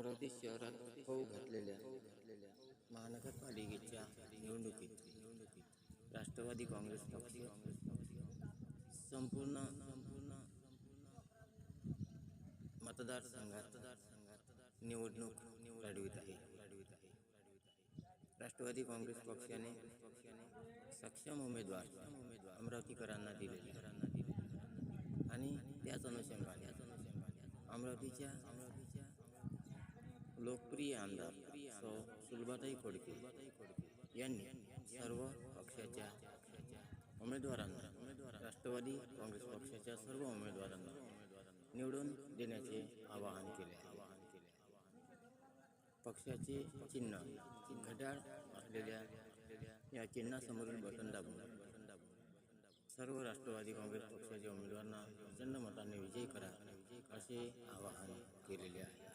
अमरावती शहरात होऊ घातलेल्या महानगरपालिकेच्या निवडणुकीत राष्ट्रवादी काँग्रेस पक्ष संपूर्ण मतदारसंघात निवडणूक लढवित आहे। राष्ट्रवादी काँग्रेस पक्षाने सक्षम उमेदवार अमरावतीकरांना दिलेले आणि त्याच अनुषंगाने अमरावतीच्या लोकप्रिय आमदार सौ सुलभाताई खोडके यांनी सर्व पक्षाच्या उमेदवारांना राष्ट्रवादी काँग्रेस पक्षाच्या सर्व उमेदवारांना निवडून देण्याचे आवाहन केले आहे। पक्षाचे चिन्ह घड्याळ असलेल्या या चिन्हासमोरील बटन दाबून सर्व राष्ट्रवादी काँग्रेस पक्षाच्या उमेदवारांना प्रचंड मताने विजयी करा असे आवाहन केलेले आहे।